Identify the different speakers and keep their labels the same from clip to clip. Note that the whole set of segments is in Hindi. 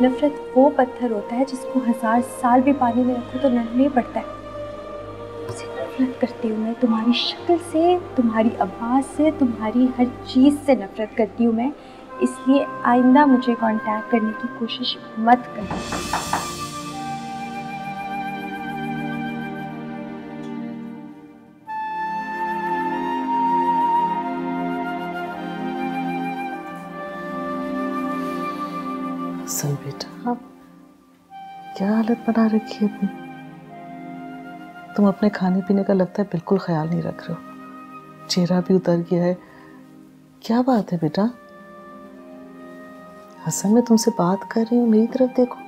Speaker 1: नफरत वो पत्थर होता है जिसको 1000 साल भी पानी में रखो तो नरम नहीं पड़ता है। तुमसे नफरत करती हूँ मैं, तुम्हारी शक्ल से, तुम्हारी आवाज़ से, तुम्हारी हर चीज़ से नफरत करती हूँ मैं। इसलिए आइंदा मुझे कांटेक्ट करने की कोशिश मत करना।
Speaker 2: हसन बेटा, क्या हालत बना रखी है अपनी। तुम अपने खाने पीने का लगता है बिल्कुल ख्याल नहीं रख रहे हो, चेहरा भी उतर गया है। क्या बात है बेटा? हसन, मैं तुमसे बात कर रही हूँ, मेरी तरफ देखो।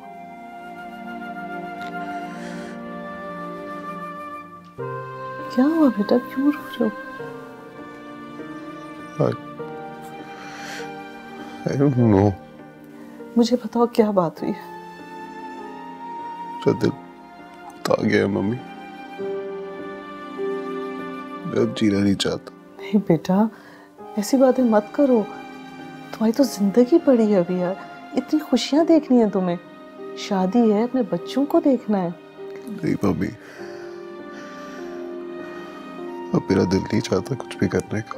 Speaker 2: क्या हुआ बेटा, क्यों रो रहे हो?
Speaker 3: I don't know.
Speaker 2: मुझे बताओ क्या बात हुई है?
Speaker 3: मेरा दिल आ गया है मम्मी, मैं अब जीना नहीं चाहता।
Speaker 2: नहीं बेटा, ऐसी बातें मत करो। तुम्हारी तो जिंदगी पड़ी है अभी यार, इतनी खुशियां देखनी है तुम्हें, शादी है, अपने बच्चों को देखना है।
Speaker 3: नहीं मम्मी, अब मेरा दिल नहीं चाहता कुछ भी करने का।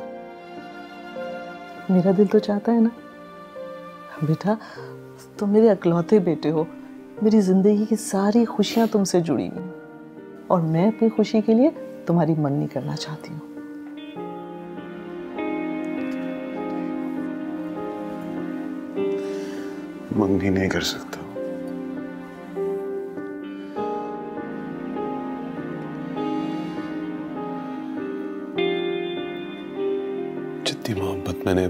Speaker 2: मेरा दिल तो चाहता है ना बेटा, तुम मेरे अकलौते बेटे हो, मेरी जिंदगी की सारी खुशियां तुमसे जुड़ी हुई हैं और मैं अपनी खुशी के लिए तुम्हारी मंगनी करना चाहती हूँ।
Speaker 3: मंगनी नहीं कर सकता। जितनी मोहब्बत मैंने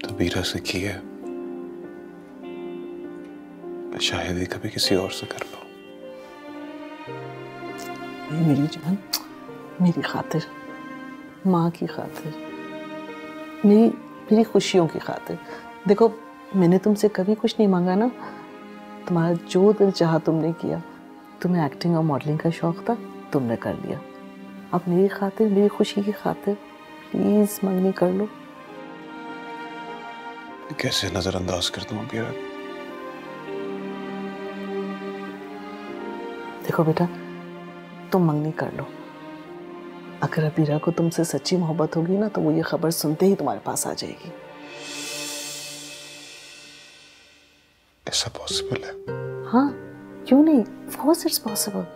Speaker 3: तबीरा से की है, मैं शायद ही कभी किसी और से कर पाऊं।
Speaker 2: मेरी जान, मेरी खातिर, माँ की खातिर, मेरी मेरी खुशियों की खातिर। देखो, मैंने तुमसे कभी कुछ नहीं मांगा ना, तुम्हारा जो दिल चाहा तुमने किया। तुम्हें एक्टिंग और मॉडलिंग का शौक था, तुमने कर लिया। अब मेरी खातिर, मेरी खुशी की खातिर प्लीज मंगनी कर लो।
Speaker 3: कैसे नजरअंदाज कर दूं अभी?
Speaker 2: देखो बेटा, तुम मंगनी कर लो। अगर अबीरा को तुमसे सच्ची मोहब्बत होगी ना, तो वो ये खबर सुनते ही तुम्हारे पास आ जाएगी।
Speaker 3: ऐसा पॉसिबल है?
Speaker 2: हाँ, क्यों नहीं, ऑफ कोर्स इट्स पॉसिबल,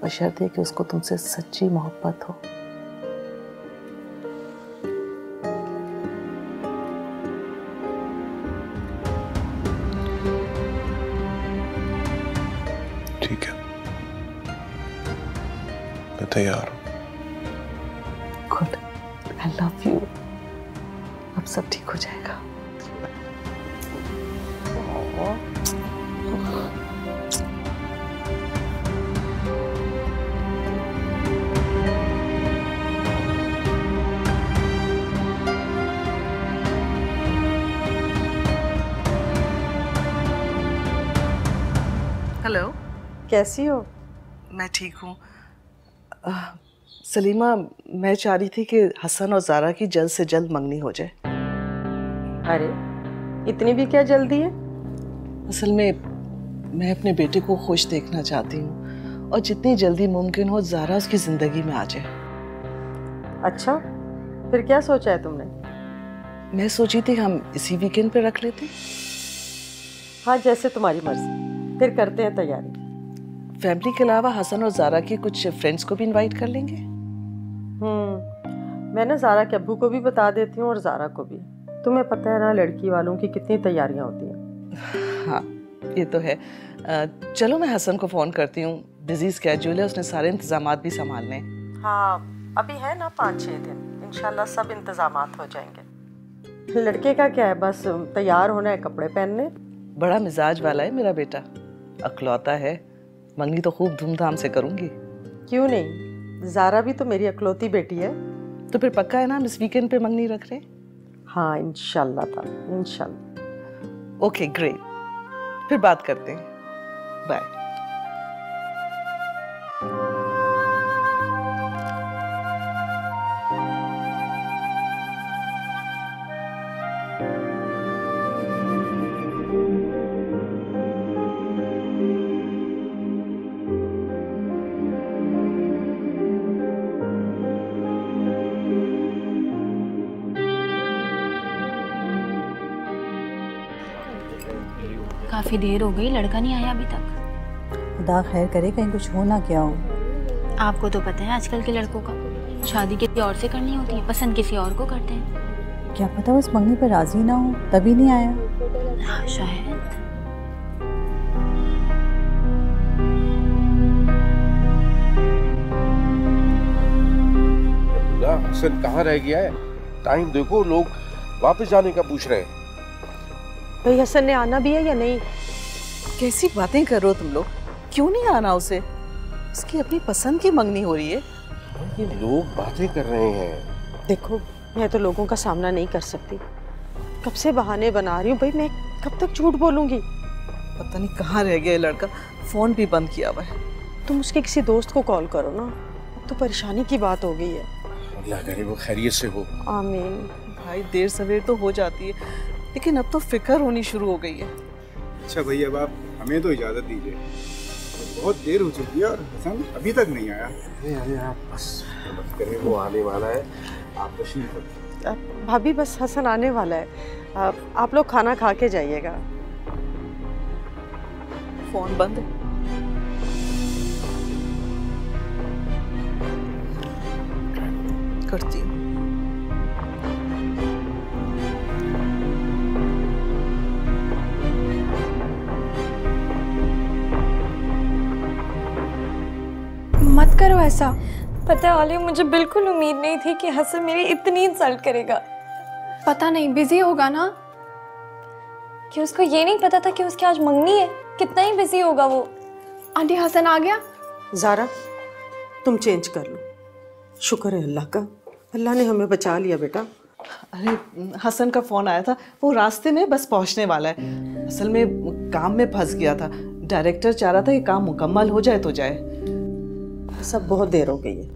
Speaker 2: बशर्ते कि उसको तुमसे सच्ची मोहब्बत हो।
Speaker 3: ठीक है, मैं तैयार हूँ।
Speaker 2: Good, I love you. अब सब ठीक हो जाएगा। हेलो, कैसी हो? मैं ठीक हूँ। सलीमा, मैं चाह रही थी कि हसन और ज़ारा की जल्द से जल्द मंगनी हो जाए।
Speaker 4: अरे, इतनी भी क्या जल्दी है?
Speaker 2: असल में मैं अपने बेटे को खुश देखना चाहती हूँ और जितनी जल्दी मुमकिन हो ज़ारा उसकी ज़िंदगी में आ जाए।
Speaker 4: अच्छा, फिर क्या सोचा है तुमने?
Speaker 2: मैं सोची थी हम इसी वीकेंड पे रख लेते।
Speaker 4: हाँ, जैसे तुम्हारी मर्जी, फिर करते हैं तैयारी।
Speaker 2: फैमिली के अलावा हसन और ज़ारा के कुछ फ्रेंड्स को भी इनवाइट कर लेंगे।
Speaker 4: मैं ना ज़ारा के अब्बू को भी बता देती हूँ और ज़ारा को भी। तुम्हें पता है ना लड़की वालों की कितनी तैयारियां होती हैं।
Speaker 2: हाँ, ये तो है। चलो मैं हसन को फ़ोन करती हूँ, बिजी स्केड्यूल है, उसने सारे इंतजामात भी संभालने हैं।
Speaker 4: हाँ, अभी है ना 5-6 दिन, इंशाल्लाह सब इंतजामात हो जाएंगे। लड़के का क्या है, बस तैयार होना है, कपड़े पहनने।
Speaker 2: बड़ा मिजाज वाला है मेरा बेटा, अकलौता है, मंगनी तो खूब धूमधाम से करूंगी।
Speaker 4: क्यों नहीं, ज़ारा भी तो मेरी अकलौती बेटी है।
Speaker 2: तो फिर पक्का है ना हम इस वीकेंड पे मंगनी रख रहे?
Speaker 4: हाँ, इंशाल्लाह ताला, इंशाल्लाह।
Speaker 2: ओके ग्रेट, फिर बात करते हैं, बाय।
Speaker 5: काफी देर हो गई, लड़का नहीं आया अभी तक।
Speaker 6: खुदा खैर करे कहीं कुछ हो ना क्या हो।
Speaker 5: आपको तो पता है आजकल के लड़कों का, शादी किसी और से करनी होती है, पसंद किसी और को करते हैं।
Speaker 6: क्या पता उस मंगनी पर राजी ना हो तभी नहीं आया।
Speaker 5: हाँ शायद।
Speaker 3: हसन कहाँ रह गया है? टाइम देखो, लोग वापस जाने का पूछ रहे हैं।
Speaker 4: भाई हसन ने आना भी है या नहीं?
Speaker 2: कैसी बातें कर रहे हो तुम लोग? क्यों नहीं आना उसे? उसकी अपनी पसंद की मंगनी हो रही है।
Speaker 3: ये लोग बातें कर रहे हैं।
Speaker 4: देखो मैं तो लोगों का सामना नहीं कर सकती, कब से बहाने बना रही हूँ भाई, मैं कब तक झूठ बोलूंगी।
Speaker 2: पता नहीं कहाँ रह गया ये लड़का, फोन भी बंद किया हुआ है।
Speaker 4: तुम उसके किसी दोस्त को कॉल करो ना, अब तो परेशानी की बात हो गई है।
Speaker 3: अल्लाह करे वो खैरियत से हो।
Speaker 4: आमीन।
Speaker 2: भाई देर सवेर तो हो जाती है, लेकिन अब तो फिक्र होनी शुरू हो गई है।
Speaker 7: अच्छा भैया, अब आप हमें तो इजाज़त दीजिए, तो बहुत देर हो चुकी है और हसन अभी तक नहीं आया।
Speaker 3: अरे आप बस मत करें, वो आने वाला है, आप तशरीफ रखिए।
Speaker 4: भाभी बस हसन आने वाला है, आप लोग खाना खा के जाइएगा।
Speaker 2: फोन बंद है। करती हूँ।
Speaker 1: मत करो ऐसा। पता है आलिया, मुझे बिल्कुल उम्मीद नहीं थी कि हसन मेरी इतनी इंसल्ट करेगा। पता नहीं बिजी होगा ना, कि उसको ये नहीं पता था कि उसकी आज मंगनी है। कितना ही बिजी होगा वो। आंटी हसन आ गया।
Speaker 4: ज़ारा तुम चेंज कर लो। शुक्र है अल्लाह का, अल्लाह ने हमें बचा लिया बेटा।
Speaker 2: अरे हसन का फोन आया था, वो रास्ते में बस पहुंचने वाला है। असल में काम में फंस गया था, डायरेक्टर चाह रहा था कि काम मुकम्मल हो जाए तो जाए।
Speaker 4: सब बहुत देर हो गई है।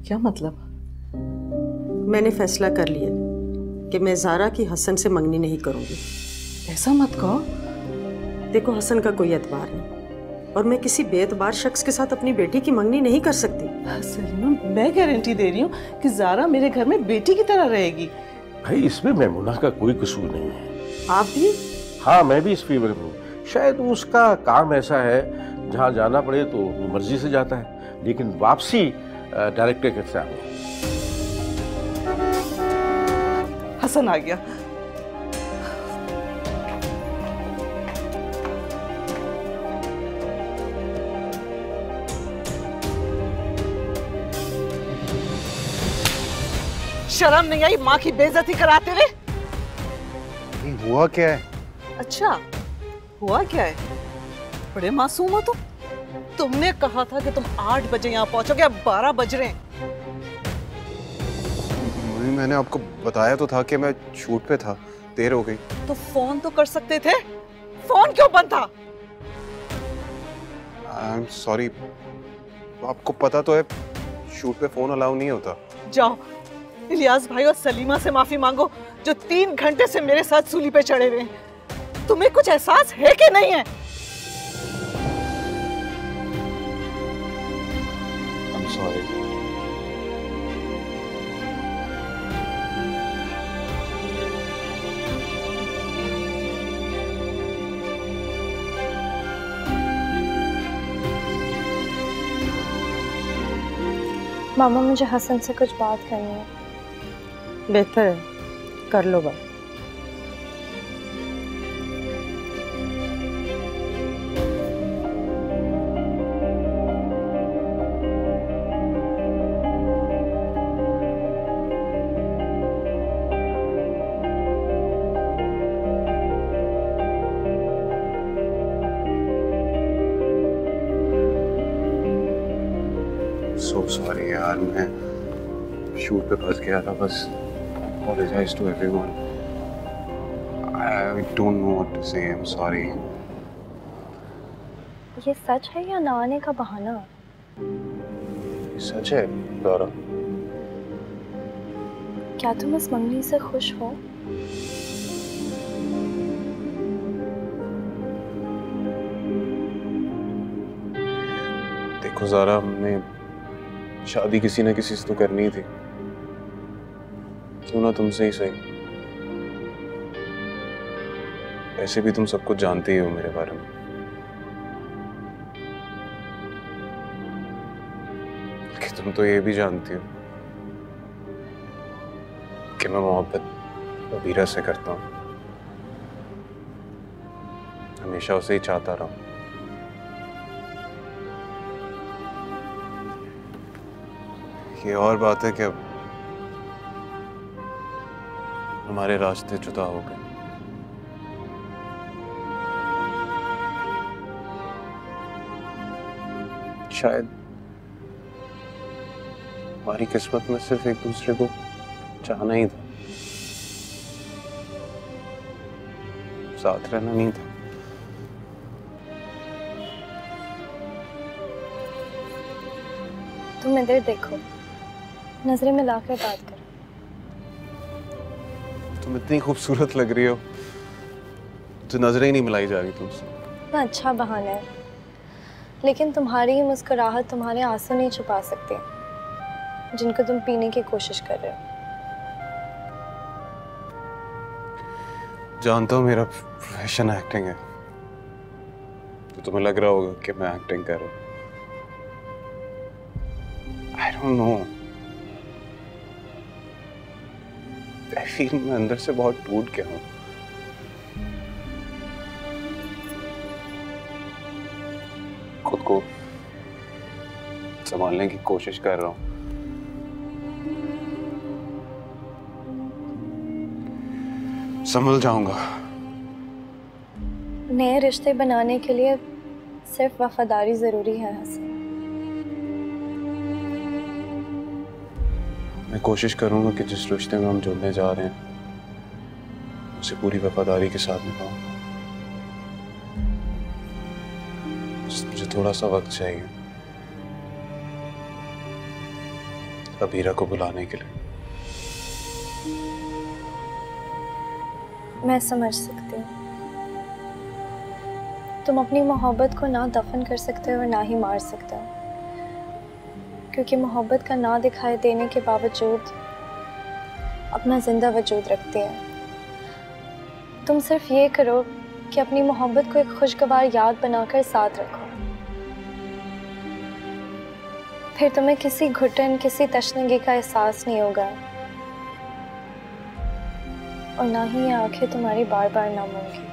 Speaker 2: क्या मतलब?
Speaker 4: मैंने फैसला कर लिया कि मैं ज़ारा की हसन से मंगनी नहीं करूंगी।
Speaker 2: ऐसा मत कहो।
Speaker 4: देखो हसन का कोई एतबार नहीं, और मैं किसी बेएतबार शख्स के साथ अपनी बेटी की मंगनी नहीं कर सकती।
Speaker 2: सलीमा, मैं गारंटी दे रही हूँ कि ज़ारा मेरे घर में बेटी की तरह रहेगी।
Speaker 3: भाई इसमें मैमुना का कोई कसूर नहीं है।
Speaker 4: आप भी?
Speaker 3: हाँ मैं भी इस फेवर में हूँ। शायद उसका काम ऐसा है, जहाँ जाना पड़े तो मर्जी से जाता है, लेकिन वापसी डायरेक्टर के सामने।
Speaker 2: हसन आ गया। शर्म नहीं आई माँ की बेइज्जती कराते हुए?
Speaker 7: हुआ क्या है?
Speaker 2: अच्छा हुआ क्या है? बड़े मासूम हो तुम। तुमने कहा था कि तुम 8 बजे यहाँ पहुंचोगे, अब 12 बज रहे हैं।
Speaker 7: मैंने आपको बताया तो था कि मैं शूट पे था, देर हो गई।
Speaker 2: तो फोन तो कर सकते थे, फोन क्यों बंद था?
Speaker 7: आई एम सॉरी, आपको पता तो है शूट पे फोन अलाउ नहीं होता।
Speaker 2: जाओ इलियास भाई और सलीमा से माफी मांगो, जो 3 घंटे से मेरे साथ सूली पे चढ़े हुए हैं। तुम्हें कुछ एहसास है कि नहीं है?
Speaker 7: I am sorry.
Speaker 1: मामा मुझे हसन से कुछ बात करनी है।
Speaker 4: बेहतर है, कर लो बात।
Speaker 7: So sorry यार, मैं शूट पे फंस गया था। बस apologize to everyone. I don't know what to say. I'm sorry.
Speaker 1: ये सच है या ना आने का बहाना?
Speaker 7: सच है दौरा।
Speaker 1: क्या तुम इस मंगनी से खुश हो?
Speaker 7: देखो ज़ारा, हमने शादी किसी न किसी से तो करनी थी, क्यों ना तुमसे ही सही।
Speaker 8: वैसे भी तुम सब कुछ जानती ही हो मेरे बारे में। कि तुम तो ये भी जानती हो कि मैं मोहब्बत अबीरा से करता हूँ, हमेशा उसे ही चाहता रहा हूँ। ये और बात है कि अब हमारे रास्ते जुदा हो गए। शायद हमारी किस्मत में सिर्फ एक दूसरे को चाहना ही था, साथ रहना नहीं था।
Speaker 9: तुम इधर देखो, नजरें मिलाकर बात करो।
Speaker 8: तुम इतनी खूबसूरत लग रही हो तो नजरें ही नहीं मिलाई जा रही तुमसे।
Speaker 9: इतना अच्छा बहाना है, लेकिन तुम्हारी ही मुस्कुराहट तुम्हारे आंसू नहीं छुपा सकती जिनको तुम पीने की कोशिश कर रहे हो।
Speaker 8: जानता हूँ मेरा प्रोफेशन एक्टिंग है, तो तुम्हें लग रहा होगा कि मैं एक्टिंग कर रहा हूँ। I don't know. I feel मैं अंदर से बहुत टूट गया हूँ। खुद को संभालने की कोशिश कर रहा हूँ। संभल जाऊंगा।
Speaker 9: नए रिश्ते बनाने के लिए सिर्फ वफादारी जरूरी है हसन।
Speaker 8: मैं कोशिश करूंगा कि जिस रिश्ते में हम जुड़ने जा रहे हैं उसे पूरी वफादारी के साथ निभाऊं। मुझे थोड़ा सा वक्त चाहिए अबीरा को बुलाने के लिए।
Speaker 9: मैं समझ सकती हूँ, तुम अपनी मोहब्बत को ना दफन कर सकते हो और ना ही मार सकते हो, क्योंकि मोहब्बत का ना दिखाई देने के बावजूद अपना जिंदा वजूद रखती है। तुम सिर्फ ये करो कि अपनी मोहब्बत को एक खुशगवार याद बनाकर साथ रखो, फिर तुम्हें किसी घुटन, किसी तशनगी का एहसास नहीं होगा और ना ही ये आंखें तुम्हारी बार बार नम होंगी।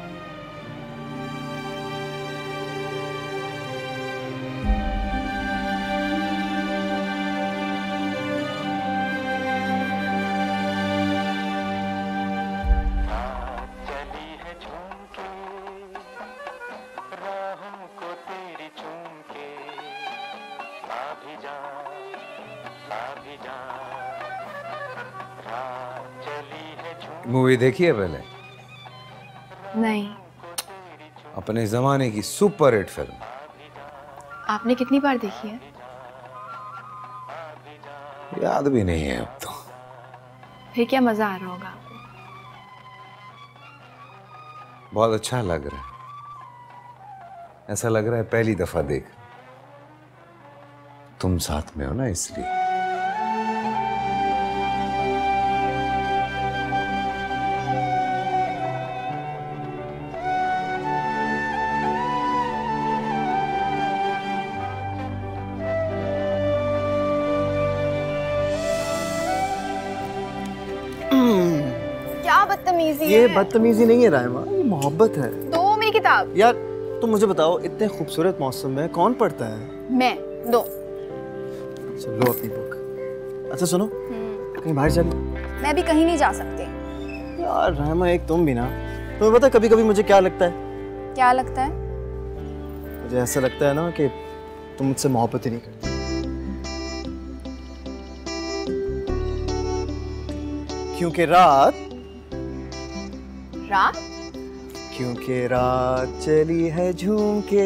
Speaker 10: मूवी देखी है पहले?
Speaker 5: नहीं।
Speaker 10: अपने जमाने की सुपर हिट फिल्म।
Speaker 5: आपने कितनी बार देखी है?
Speaker 10: याद भी नहीं है अब तो।
Speaker 5: फिर क्या मजा आ रहा होगा?
Speaker 10: बहुत अच्छा लग रहा है, ऐसा लग रहा है पहली दफा देख। तुम साथ में हो ना, इसलिए।
Speaker 5: क्या बदतमीजी है?
Speaker 11: ये बदतमीजी नहीं है रायमा, ये मोहब्बत है।
Speaker 5: दो मेरी किताब।
Speaker 11: यार तुम मुझे बताओ, इतने खूबसूरत मौसम में कौन पढ़ता है?
Speaker 5: मैं। दो।
Speaker 11: लो अपनी बुक। अच्छा सुनो, कहीं बाहर चलो।
Speaker 5: मैं भी कहीं नहीं जा सकती।
Speaker 11: यार रायमा, एक तुम भी ना। तुम्हें पता कभी कभी मुझे क्या लगता है?
Speaker 5: क्या लगता है?
Speaker 11: मुझे ऐसा लगता है ना कि तुम मुझसे मोहब्बत ही नहीं करती। क्योंकि रात क्योंकि रात चली है झूम के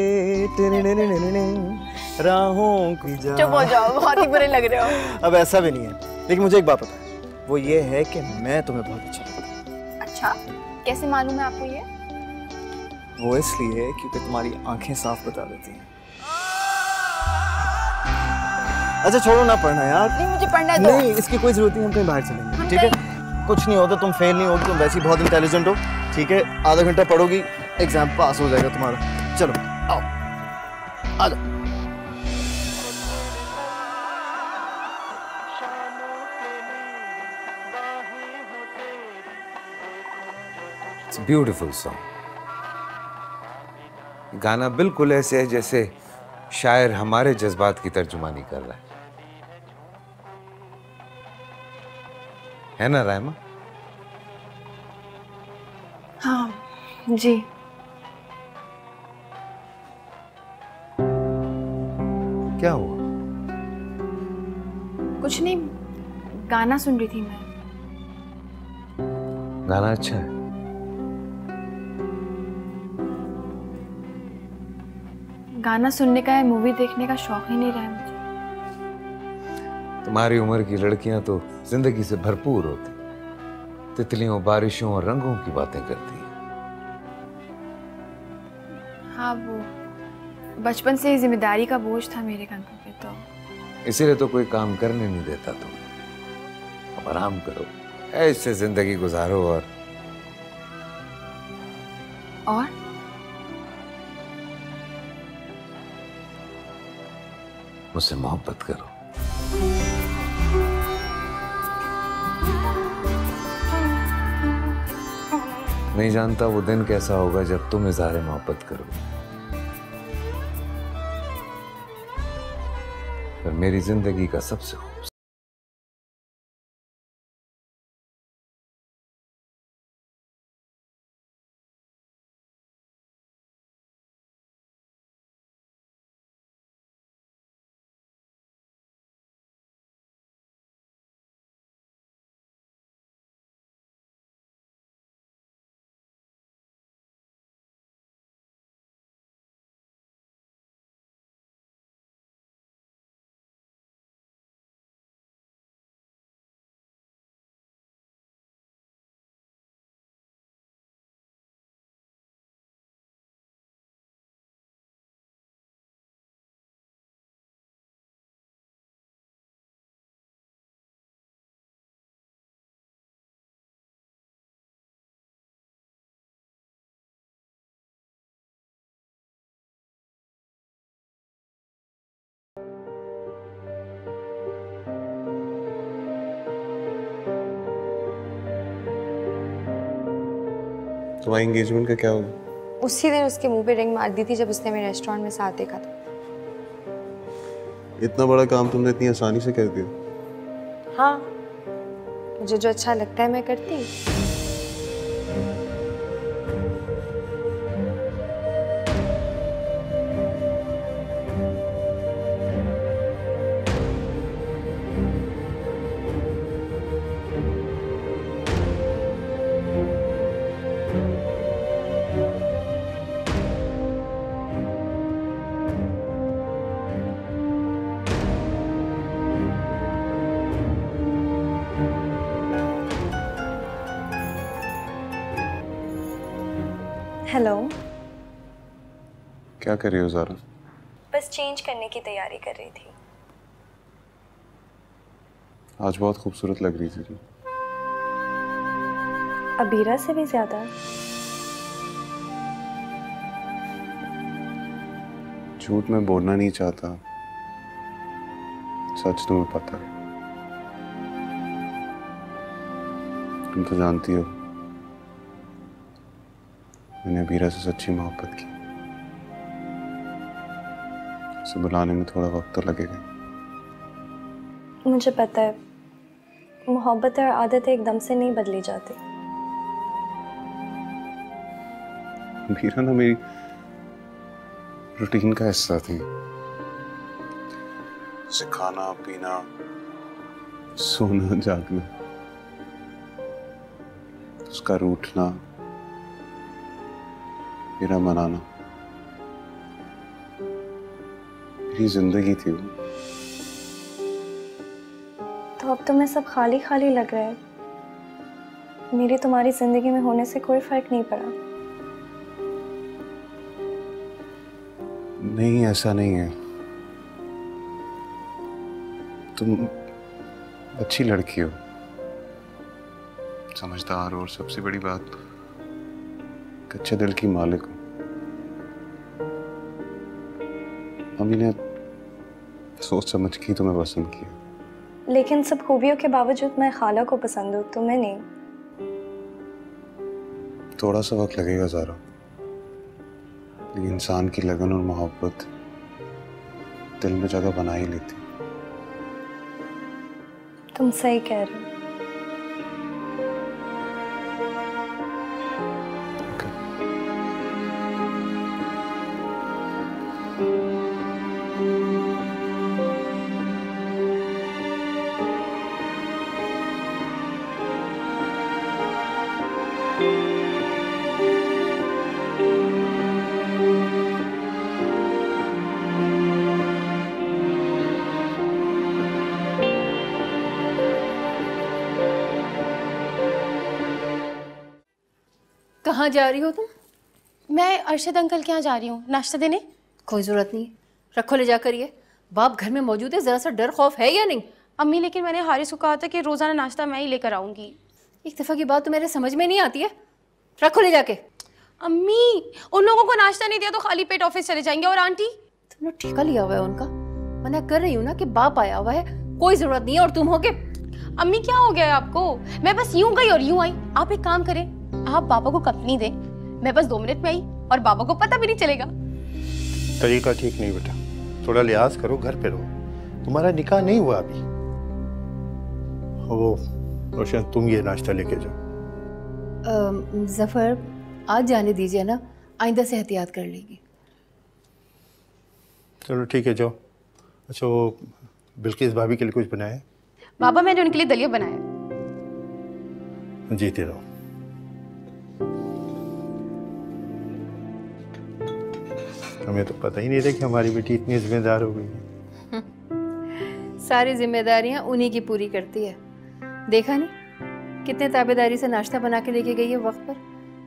Speaker 11: राहों की जा।
Speaker 5: चुप हो जाओ, बहुत ही बुरे लग रहे हो।
Speaker 11: अब ऐसा भी नहीं है, लेकिन मुझे एक बात पता है, वो ये है कि मैं तुम्हें बहुत अच्छा लगता हूँ।
Speaker 5: अच्छा, कैसे मालूम है आपको ये?
Speaker 11: वो इसलिए क्योंकि तुम्हारी आंखें साफ बता देती हैं। अच्छा छोड़ो ना पढ़ना यार।
Speaker 5: नहीं, मुझे पढ़ना दो।
Speaker 11: नहीं, इसकी कोई जरूरत नहीं, हम कहीं बाहर चलेंगे, ठीक है? कुछ नहीं होता, तुम फेल नहीं होगी, तुम वैसे ही बहुत इंटेलिजेंट हो। ठीक है, आधा घंटा पढ़ोगी, एग्जाम पास हो जाएगा तुम्हारा। चलो आओ, आ जाओ।
Speaker 10: It's beautiful song. गाना बिल्कुल ऐसे है जैसे शायर हमारे जज्बात की तर्जुमानी कर रहा है ना रायमा?
Speaker 9: हाँ जी।
Speaker 10: क्या हुआ?
Speaker 9: कुछ नहीं, गाना सुन रही थी मैं।
Speaker 10: गाना अच्छा है।
Speaker 9: गाना सुनने का या मूवी देखने का शौक ही नहीं रहा है मुझे।
Speaker 10: तुम्हारी उम्र की लड़कियां तो जिंदगी से भरपूर होती, तितलियों, बारिशों और रंगों की बातें करती हैं।
Speaker 9: हाँ, वो बचपन से जिम्मेदारी का बोझ था मेरे कंधों पे, तो
Speaker 10: इसीलिए तो कोई काम करने नहीं देता तुम्हें। अब आराम करो, ऐसे जिंदगी गुजारो और मुझसे मोहब्बत करो। नहीं जानता वो दिन कैसा होगा जब तुम इज़हार मोहब्बत करोगे, पर मेरी जिंदगी का सबसे खूबसूरत
Speaker 8: तुम्हारी एंगेजमेंट का क्या हुआ?
Speaker 9: उसी दिन उसके मुंह पे रिंग मार दी थी जब उसने मेरे रेस्टोरेंट में साथ देखा था।
Speaker 8: इतना बड़ा काम तुमने इतनी आसानी से कर दिया?
Speaker 9: हाँ, मुझे जो अच्छा लगता है मैं करती। हेलो।
Speaker 8: क्या कर रही हो ज़ारा?
Speaker 9: बस चेंज करने की तैयारी कर रही थी।
Speaker 8: आज बहुत खूबसूरत लग रही थी तुम।
Speaker 9: अबीरा से भी ज्यादा।
Speaker 8: झूठ मैं बोलना नहीं चाहता, सच तुम्हें पता है। तुम तो जानती हो मैंने अबीरा से सच्ची मोहब्बत की। उसे बुलाने में थोड़ा वक्त तो लगेगा।
Speaker 9: मुझे पता है, मोहब्बत और आदतें एकदम से नहीं बदली जाती।
Speaker 8: अबीरा ना मेरी रूटीन का हिस्सा थी। उसे खाना पीना, सोना जागना, उसका रूठना, मेरा मनाना, मेरी जिंदगी थी वो।
Speaker 9: तो अब तुम्हें सब खाली खाली लग रहा है। मेरी तुम्हारी जिंदगी में होने से कोई फर्क नहीं पड़ा।
Speaker 8: नहीं, ऐसा नहीं है। तुम अच्छी लड़की हो, समझदार और सबसे बड़ी बात अच्छे दिल की मालिक हूं। मम्मी ने सोच समझ के तुम्हें पसंद किया।
Speaker 9: लेकिन सब खूबियों के बावजूद मैं खाला को पसंद हूँ, तुम्हें नहीं।
Speaker 8: थोड़ा सा वक्त लगेगा ज़ारा, लेकिन इंसान की लगन और मोहब्बत दिल में जगह बना ही लेती।
Speaker 9: तुम सही कह रहे हो।
Speaker 12: कहाँ जा रही हो तुम?
Speaker 13: मैं अरशद अंकल के यहाँ जा रही हूँ नाश्ता देने।
Speaker 12: कोई ज़रूरत नहीं, रखो ले जाकर। ये बाप घर में मौजूद है, ज़रा सा डर खौफ है या नहीं?
Speaker 13: अम्मी लेकिन मैंने हारिस को कहा था कि रोज़ाना नाश्ता मैं ही लेकर आऊँगी।
Speaker 12: एक दफ़ा की बात तो मेरे समझ में नहीं आती है, रखो ले जाके।
Speaker 13: अम्मी उन लोगों को नाश्ता नहीं दिया तो खाली पेट ऑफिस चले जाएंगे। और आंटी?
Speaker 12: तुमने ठेका लिया हुआ है उनका। मना कर रही हूँ ना कि बाप आया हुआ है, कोई ज़रूरत नहीं है। और तुम हो के
Speaker 13: अम्मी क्या हो गया है आपको? मैं बस यूं गई और यूं आई। आप एक काम करें, आप बाबा को कंपनी दें, मैं बस 2 मिनट में आई और बाबा को पता भी नहीं चलेगा।
Speaker 14: तरीका ठीक नहीं बेटा, थोड़ा लिहाज करो, घर पे रहो। तुम्हारा निकाह नहीं हुआ अभी। वो रोशन तुम ये नाश्ता लेके जाओ।
Speaker 12: जफर आज जाने दीजिए ना, आइंदा से एहतियात कर लेगी।
Speaker 14: चलो ठीक है, जाओ। अच्छा वो बिल्किस भाभी के लिए कुछ बनाया?
Speaker 13: बाबा मैंने उनके लिए दलिया बनाया।
Speaker 14: जीते रहो। हमें तो पता ही नहीं था कि हमारी बेटी इतनी जिम्मेदार हो गई है।
Speaker 12: सारी जिम्मेदारियां उन्हीं की पूरी करती है। देखा नहीं कितने ताबेदारी से नाश्ता बना के लेके गई है वक्त पर।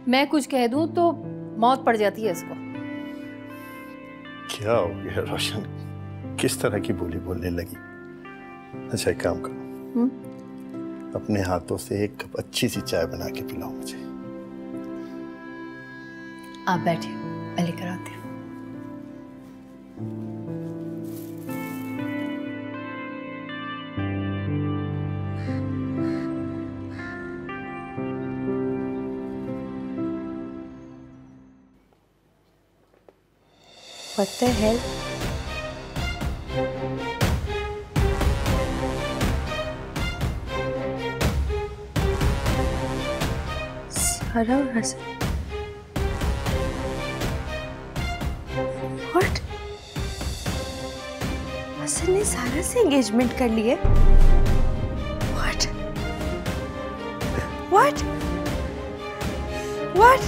Speaker 12: मैं कुछ कह दूं तो मौत पड़ जाती है इसको।
Speaker 14: क्या हो गया रोशन, किस तरह की बोली बोलने लगी? अच्छा एक काम करो, अपने हाथों से एक कप अच्छी सी चाय बना के पिलाओ मुझे।
Speaker 12: आप बैठिए, मैं लेकर आती हूँ।
Speaker 9: What the hell? सारा और हसन। What? हसन ने सारा से एंगेजमेंट कर ली है? What? What? What?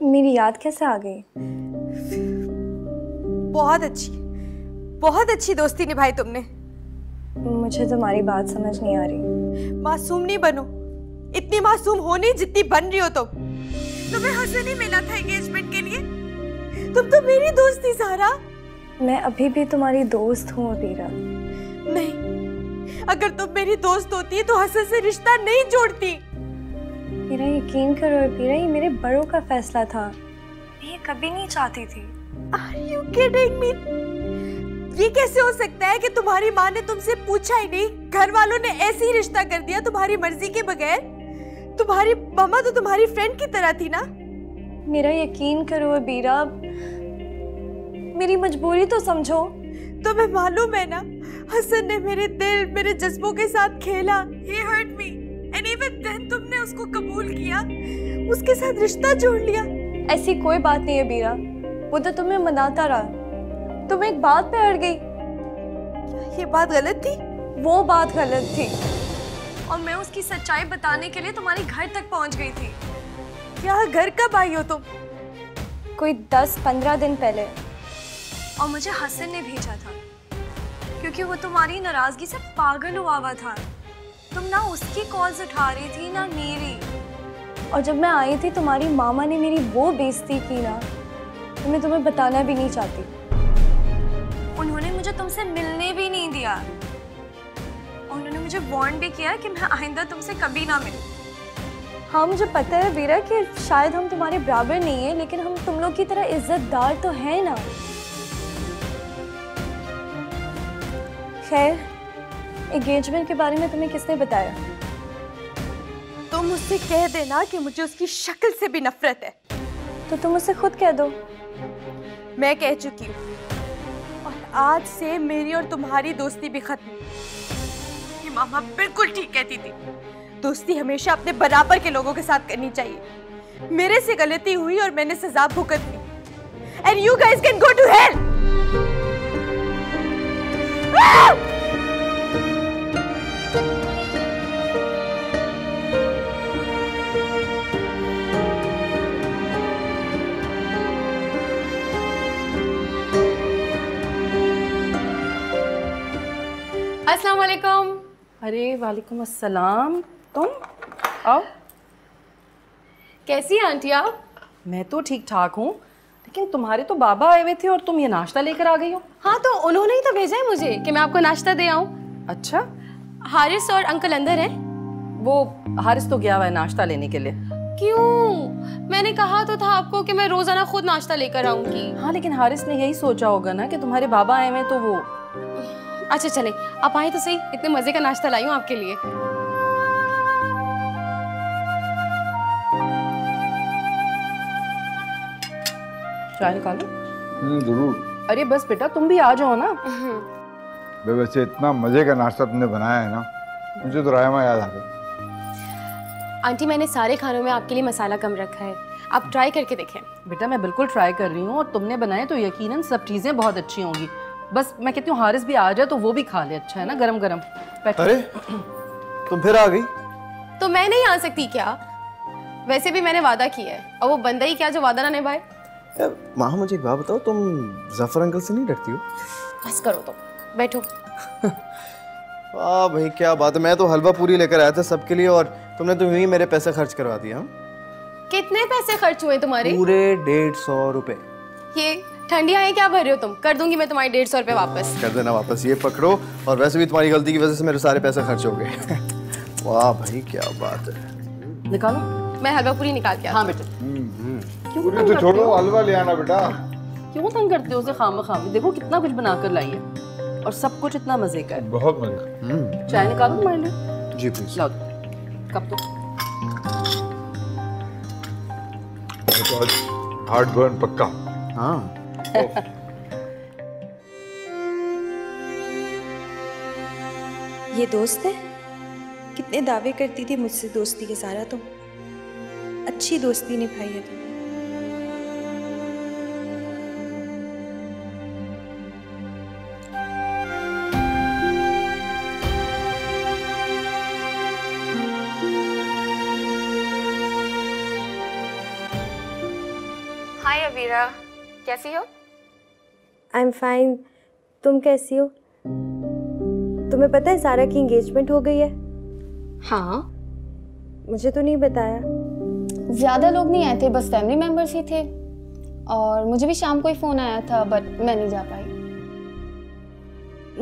Speaker 9: मेरी याद कैसे आ गई?
Speaker 15: बहुत अच्छी दोस्ती निभाई तुमने।
Speaker 9: मुझे तुम्हारी बात समझ नहीं आ रही।
Speaker 15: मासूम नहीं बनो, इतनी मासूम हो नहीं जितनी बन रही हो तुम। तुम्हें हसन ही मिला था एंगेजमेंट के लिए। तुम तो मेरी दोस्त थी सारा।
Speaker 9: मैं अभी भी तुम्हारी दोस्त हूँ अबीरा।
Speaker 15: नहीं, अगर तुम मेरी दोस्त होती तो हसन से रिश्ता नहीं जोड़ती।
Speaker 9: मेरा यकीन करो अबीरा, ये मेरे बड़ों का फैसला था। मैं ये कभी नहीं चाहती थी।
Speaker 15: Are you kidding me? ये कैसे हो सकता है कि तुम्हारी माँ ने तुमसे पूछा ही नहीं, घर वालों ने ऐसे ही रिश्ता कर दिया तुम्हारी मर्जी के बगैर? तुम्हारी मामा तो तुम्हारी फ्रेंड की तरह थी ना।
Speaker 9: मेरा यकीन करो अबीरा, मेरी मजबूरी तो समझो।
Speaker 15: तुम्हें मालूम है ना, हसन ने मेरे दिल, मेरे जज्बों के साथ खेला। He hurt me. And even then तुमने उसको कबूल किया, उसके साथ रिश्ता जोड़ लिया।
Speaker 9: ऐसी कोई बात नहीं है बीरा, वो तो तुम्हें मनाता रहा। तुम एक बात पे अड़ गई।
Speaker 15: ये बात गलत थी?
Speaker 9: वो बात गलत थी और मैं उसकी सच्चाई बताने के लिए तुम्हारे घर तक पहुंच गई थी।
Speaker 15: क्या घर कब आई हो तुम?
Speaker 9: कोई 10-15 दिन पहले। और मुझे हसन ने भेजा था क्योंकि वो तुम्हारी नाराजगी से पागल हुआ हुआ था। तुम ना उसकी कॉल्स उठा रही थी ना मेरी। और जब मैं आई थी तुम्हारी मामा ने मेरी वो बेइज्जती की ना, तो मैं तुम्हें बताना भी नहीं चाहती। उन्होंने मुझे तुमसे मिलने भी नहीं दिया। उन्होंने मुझे वार्न भी किया कि मैं आइंदा तुमसे कभी ना मिलूं। हाँ मुझे पता है वीरा कि शायद हम तुम्हारे बराबर नहीं है, लेकिन हम तुम लोग की तरह इज्जतदार तो है ना। खैर, एंगेजमेंट के बारे में तुम्हें किसने बताया?
Speaker 15: तुम उससे कह देना कि मुझे उसकी शक्ल से भी नफरत है।
Speaker 9: तो तुम उससे खुद कह दो।
Speaker 15: मैं कह चुकी हूँ, और आज से मेरी और तुम्हारी दोस्ती भी खत्म। ये मामा बिल्कुल ठीक कहती थी, दोस्ती हमेशा अपने बराबर के लोगों के साथ करनी चाहिए। मेरे से गलती हुई और मैंने सजा भुगत ली। And you guys can go to hell!
Speaker 13: अस्सलाम वालेकुम।
Speaker 2: अरे वालेकुम अस्सलाम। तुम आओ।
Speaker 13: कैसी हैं आंटी आप?
Speaker 2: मैं तो ठीक ठाक हूँ, लेकिन तुम्हारे तो बाबा आए हुए थे और तुम ये नाश्ता लेकर आ गई हो।
Speaker 13: हाँ तो उन्होंने ही तो भेजा है मुझे कि मैं आपको नाश्ता दे आऊँ।
Speaker 2: अच्छा,
Speaker 13: हारिस और अंकल अंदर हैं?
Speaker 2: वो हारिस तो गया हुआ है नाश्ता लेने के लिए।
Speaker 13: क्यों? मैंने कहा तो था आपको कि मैं रोजाना खुद नाश्ता लेकर आऊंगी।
Speaker 2: हाँ लेकिन हारिस ने यही सोचा होगा ना कि तुम्हारे बाबा आए हुए तो वो।
Speaker 13: अच्छा चले, आप आए तो सही, इतने मजे का नाश्ता लाई हूँ आपके लिए।
Speaker 2: चाय निकालो।
Speaker 7: जरूर।
Speaker 2: अरे बस बेटा तुम भी आ जाओ ना।
Speaker 7: वैसे इतना मजे का नाश्ता तुमने बनाया है ना, मुझे तो रायमा याद आ गई।
Speaker 13: आंटी मैंने सारे खानों में आपके लिए मसाला कम रखा है, आप ट्राई करके देखें।
Speaker 2: बेटा मैं बिल्कुल ट्राई कर रही हूँ, और तुमने बनाए तो यकीनन सब चीजें बहुत अच्छी होंगी। बस मैं कहती हूँ हारिस भी आ जाए तो वो भी खा ले, अच्छा है ना, गरम गरम।
Speaker 11: अरे तुम फिर आ गई?
Speaker 13: तो मैं नहीं आ सकती क्या? वैसे भी मैंने वादा किया है, और वो बंदा ही क्या जो वादा ना निभाए।
Speaker 11: माँ मुझे एक बात बताओ, तुम जफर अंकल से नहीं डरती हो?
Speaker 13: बस करो तो, बैठो।
Speaker 11: वाह भाई क्या बात है, मैं तो हलवा पूरी लेकर आया था सबके लिए, और तुमने तो यूं ही मेरे पैसे खर्च करवा दिया।
Speaker 13: कितने पैसे खर्च हुए तुम्हारे?
Speaker 11: पूरे 150 रुपए।
Speaker 13: ये ठंडी आए क्या भर रहे हो तुम? कर दूंगी मैं तुम्हारे 150 रुपए वापस।
Speaker 11: कर देना वापस, ये पकड़ो। और वैसे भी तुम्हारी गलती की वजह से मेरे सारे पैसे खर्च हो गए। वाह भाई क्या बात है।
Speaker 2: निकालो।
Speaker 13: मैं हलवा पूरी निकाल के।
Speaker 2: हाँ बेटा।
Speaker 7: पूरी तो छोड़ो, हलवा ले आना बेटा।
Speaker 2: क्यों तंग करते हो उसे खाम-खाम? देखो कितना कुछ बनाकर लाई है, और सब कुछ इतना मजे का है।
Speaker 7: बहुत मजा।
Speaker 2: चाय निकालो तुम्हारे लिए।
Speaker 11: जी प्लीज।
Speaker 2: लाओ कब तो।
Speaker 7: हार्ट बर्न पक्का।
Speaker 11: हाँ।
Speaker 1: ये दोस्त है? कितने दावे करती थी मुझसे दोस्ती के, सारा तुम अच्छी दोस्ती निभाई है तुमने।
Speaker 13: हाय अवीरा, कैसी हो?
Speaker 9: I am fine. तुम कैसी हो? तुम्हें पता है सारा की एंगेजमेंट हो गई है?
Speaker 13: हाँ।
Speaker 9: मुझे तो नहीं बताया।
Speaker 5: ज़्यादा लोग नहीं आए थे, बस फैमिली मेंबर्स ही थे, और मुझे भी शाम को ही फ़ोन आया था, बट मैं नहीं जा पाई।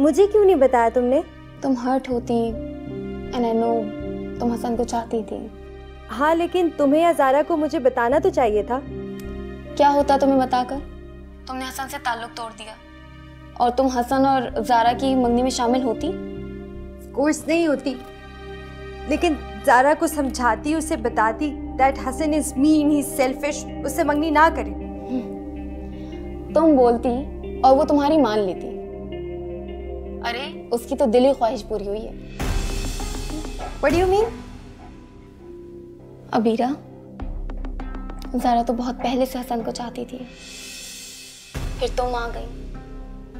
Speaker 9: मुझे क्यों नहीं बताया तुमने?
Speaker 5: तुम हर्ट होती, एंड आई नो तुम हसन को चाहती थी।
Speaker 9: हाँ लेकिन तुम्हें या ज़ारा को मुझे बताना तो चाहिए था।
Speaker 5: क्या होता तुम्हें बताकर? तुमने हसन से ताल्लुक तोड़ दिया, और तुम हसन और ज़ारा की मंगनी में शामिल होती?
Speaker 9: कोर्स नहीं होती, लेकिन ज़ारा को समझाती, उसे बताती that Hasan is mean, he is selfish, उससे मंगनी ना करे।
Speaker 5: तुम बोलती और वो तुम्हारी मान लेती। अरे उसकी तो दिली ख्वाहिश पूरी हुई है।
Speaker 9: What do you mean?
Speaker 5: Abira, Zaara तो बहुत पहले से हसन को चाहती थी, फिर तुम आ गई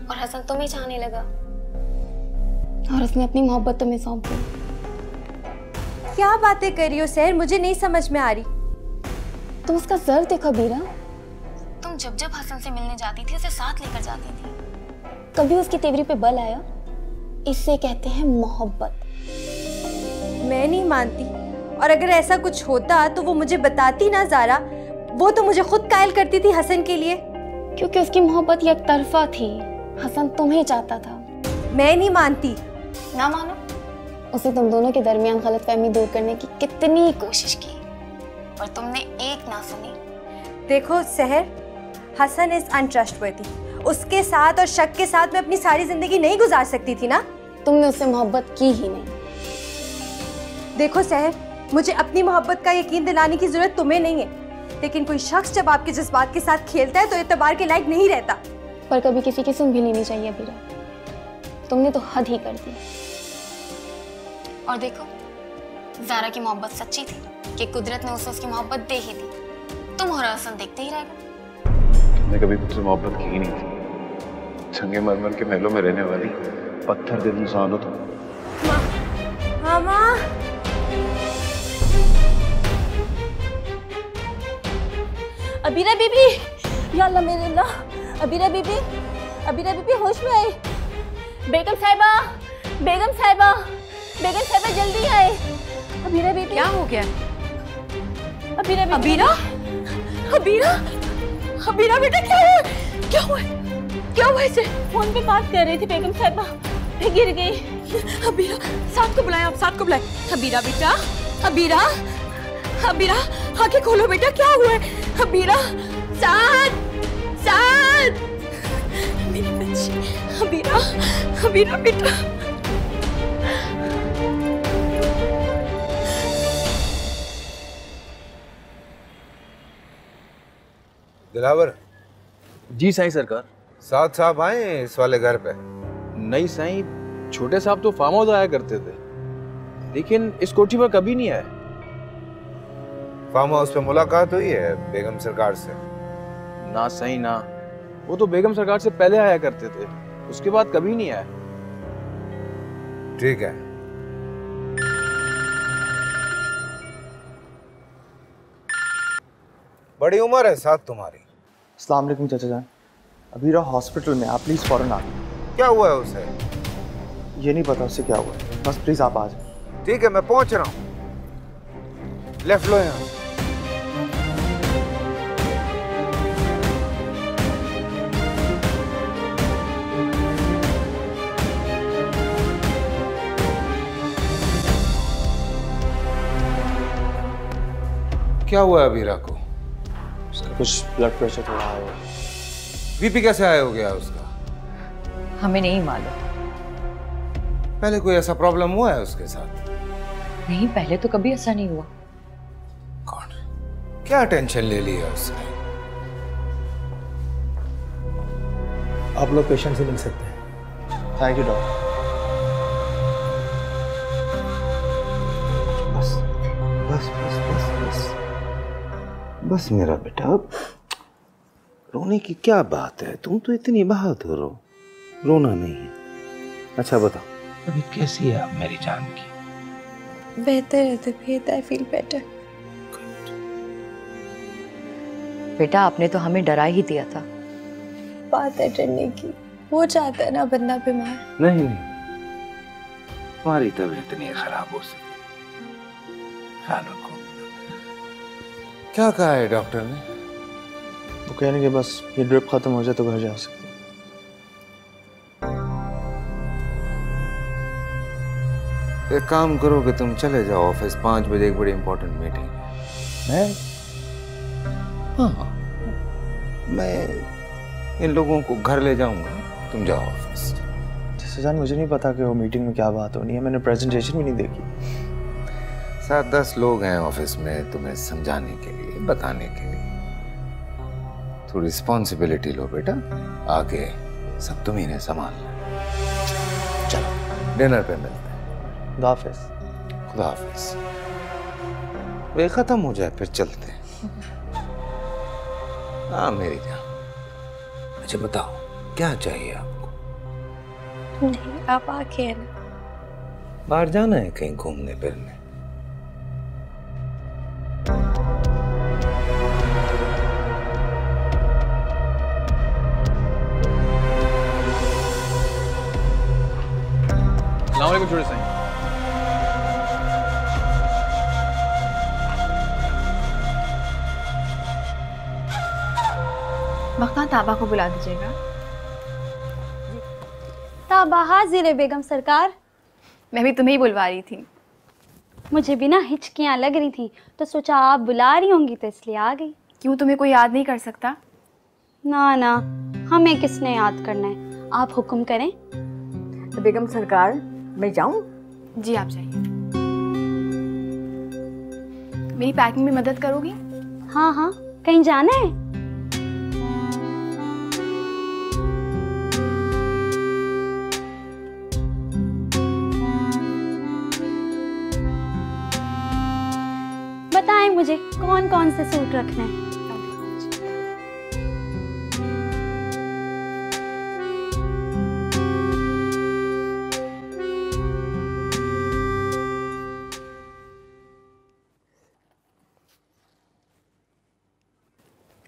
Speaker 5: और हसन तुम्हें चाहने लगा, और उसने अपनी मोहब्बत तुम्हें सौंप दी।
Speaker 9: क्या बातें कर रही हो सैर, मुझे नहीं समझ में आ रही।
Speaker 5: तुम उसका ज़र्फ देखो अबीरा, तुम जब जब हसन से मिलने जाती थी उसे साथ लेकर जाती थी। कभी उसकी तेवरी पे बल आया? इसे कहते हैं मोहब्बत।
Speaker 15: मैं नहीं मानती, और अगर ऐसा कुछ होता तो वो मुझे बताती ना ज़ारा। वो तो मुझे खुद कायल करती थी हसन के लिए।
Speaker 5: क्योंकि उसकी मोहब्बत एक तरफा थी। हसन तुम्हें चाहता था।
Speaker 15: मैं नहीं मानती।
Speaker 5: ना मानो, उसे तुम दोनों के दरमियान गलतफहमी दूर करने की कितनी कोशिश की, और तुमने एक ना सुनी।
Speaker 15: देखो सहर, हसन इज अनट्रस्टवर्दी। उसके साथ और शक के साथ मैं अपनी सारी जिंदगी नहीं गुजार सकती थी ना।
Speaker 5: तुमने उससे मोहब्बत की ही नहीं।
Speaker 15: देखो सहर, मुझे अपनी मोहब्बत का यकीन दिलाने की जरूरत तुम्हें नहीं है, लेकिन कोई शख्स जब आपके जज्बात के साथ खेलता है तो एतबार के लायक नहीं रहता।
Speaker 5: पर कभी किसी की सुन भी लेनी चाहिए अबीरा। तुमने तो हद ही कर दी। और देखो, ज़ारा की मोहब्बत सच्ची थी कि कुदरत ने उसे उसकी मोहब्बत दे ही दी। तुम और हसन देखते ही रह गए।
Speaker 8: तुमने कभी मुझसे मोहब्बत की ही नहीं थी। संगे मरमर के महलों में रहने वाली पत्थर दिल इंसान हो तुम।
Speaker 15: हाँ माँ।
Speaker 16: अबीरा बीबी, या अल्लाह मेरे अल्लाह, अबीरा बीबी, अबीरा बीबी होश में आई। बेगम साहिबा, बेगम साहिबा, बेगम साहिबा जल्दी आए। अबीरा बीबी,
Speaker 15: क्या हो गया?
Speaker 16: अबीरा बीबी,
Speaker 15: अबीरा, अबीरा, अबीरा बेटा क्या हुआ? क्या हुआ? क्या हुआ इसे?
Speaker 16: फोन पे बात कर रही थी बेगम साहिबा, फिर गिर गई।
Speaker 15: अबीरा, साथ को बुलाएं, आप साथ को बुलाएं। अबीरा बेटा, अबीरा, अबीरा, आंखें खोलो बेटा, क्या हुआ है? अबीरा, साथ, साथ, मेरी बच्ची, अबीरा, अबीरा बेटा।
Speaker 10: दिलावर
Speaker 17: जी साईं सरकार।
Speaker 10: साथ साहब आए इस वाले घर पे?
Speaker 17: नहीं साईं, छोटे साहब तो फार्म हाउस आया करते थे, लेकिन इस कोठी पर कभी नहीं आए।
Speaker 10: फार्म हाउस पे मुलाकात हुई है बेगम सरकार से?
Speaker 17: ना साईं ना, वो तो बेगम सरकार से पहले आया करते थे, उसके बाद कभी नहीं आए।
Speaker 10: ठीक है। बड़ी उम्र है साथ तुम्हारी।
Speaker 11: अस्सलाम वालेकुम चाचा जान, अबीरा हॉस्पिटल में, आप प्लीज फौरन आ।
Speaker 10: क्या हुआ है उसे?
Speaker 11: ये नहीं पता उससे क्या हुआ, बस प्लीज आप आ जाए।
Speaker 10: ठीक है, मैं पहुंच रहा हूँ। लेफ्ट लो यहाँ। क्या हुआ अबीरा को?
Speaker 11: उसका कुछ ब्लड प्रेशर थोड़ा हाई है।
Speaker 10: बीपी कैसे हाई हो गया उसका?
Speaker 18: हमें नहीं मालूम।
Speaker 10: पहले कोई ऐसा प्रॉब्लम हुआ है उसके साथ?
Speaker 18: नहीं, पहले तो कभी ऐसा नहीं हुआ।
Speaker 10: क्या टेंशन ले ली है उसने?
Speaker 11: आप लोग पेशेंट से मिल सकते हैं। Thank you doctor.
Speaker 8: बस बस बस बस बस बस मेरा बेटा, अब रोने की क्या बात है? तुम तो इतनी बहादुर हो, रोना नहीं है। अच्छा बताओ, अभी कैसी है आप मेरी जान की?
Speaker 9: बेहतर है तबीयत, आई फील बेटर।
Speaker 18: बेटा आपने तो हमें डरा ही दिया था।
Speaker 9: बात है डरने की, वो चाहता है ना बंदा बीमार।
Speaker 8: नहीं नहीं, तुम्हारी तबीयत नहीं खराब हो सकती, ख्याल रखो।
Speaker 10: क्या कहा है डॉक्टर ने?
Speaker 11: वो कहने के बस ये ड्रिप खत्म हो जाए तो घर जा सकते।
Speaker 10: एक काम करो कि तुम चले जाओ ऑफिस, 5 बजे एक बड़ी इंपॉर्टेंट मीटिंग है। हाँ, मैं इन लोगों को घर ले जाऊंगा, तुम जाओ ऑफिस।
Speaker 11: जैसे जान, मुझे नहीं पता कि वो मीटिंग में क्या बात होनी है, मैंने प्रेजेंटेशन भी नहीं देखी।
Speaker 10: 7-10 लोग हैं ऑफिस में तुम्हें समझाने के लिए, बताने के लिए। थोड़ी रिस्पॉन्सिबिलिटी लो बेटा, आगे सब तुम ही ने संभालना। चलो डिनर पे मिलते हैं।
Speaker 11: खुदा हाफिज।
Speaker 10: खुदा हाफिज। वे खत्म हो जाए फिर चलते हैं। हाँ मेरी जान। अच्छा बताओ, क्या चाहिए आपको?
Speaker 9: नहीं, आप आके है ना।
Speaker 10: बाहर जाना है कहीं घूमने फिरने?
Speaker 17: को छोड़े साईं।
Speaker 9: वक्ता ताबा को बुला दीजिएगा।
Speaker 19: ताबा हाजिर है बेगम सरकार।
Speaker 9: मैं भी तुम्हें ही बुलवा रही थी।
Speaker 19: मुझे भी ना हिचकियाँ लग रही थी तो सोचा आप बुला रही होंगी तो इसलिए आ गई।
Speaker 9: क्यों, तुम्हें कोई याद नहीं कर सकता?
Speaker 19: ना ना, हमें किसने याद करना है, आप हुक्म करें।
Speaker 4: तो बेगम सरकार मैं जाऊं?
Speaker 9: जी आप जाइए। मेरी पैकिंग में मदद करोगी?
Speaker 19: हाँ हाँ, कहीं जाना है? बताएं मुझे कौन कौन से सूट रखने हैं।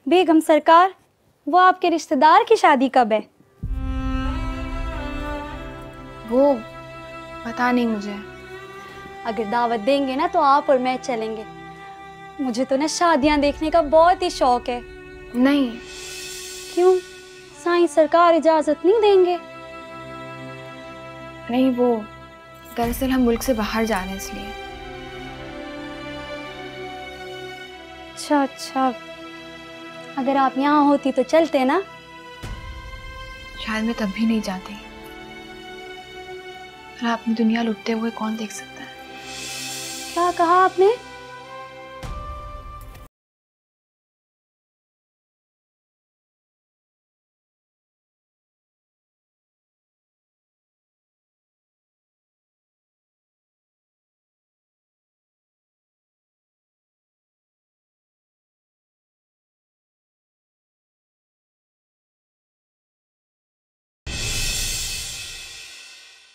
Speaker 19: बेगम सरकार, वो आपके रिश्तेदार की शादी कब है?
Speaker 9: वो पता नहीं मुझे।
Speaker 19: अगर दावत देंगे ना तो आप और मैं चलेंगे। मुझे तो ना शादियां देखने का बहुत ही शौक है।
Speaker 9: नहीं।
Speaker 19: क्यों, साईं सरकार इजाजत नहीं देंगे?
Speaker 9: नहीं, वो दरअसल हम मुल्क से बाहर जा रहे हैं इसलिए।
Speaker 19: अच्छा अच्छा, अगर आप यहाँ होती तो चलते ना।
Speaker 9: शायद मैं तब भी नहीं जाती। और अपनी दुनिया लुटते हुए कौन देख सकता है?
Speaker 19: क्या कहा आपने?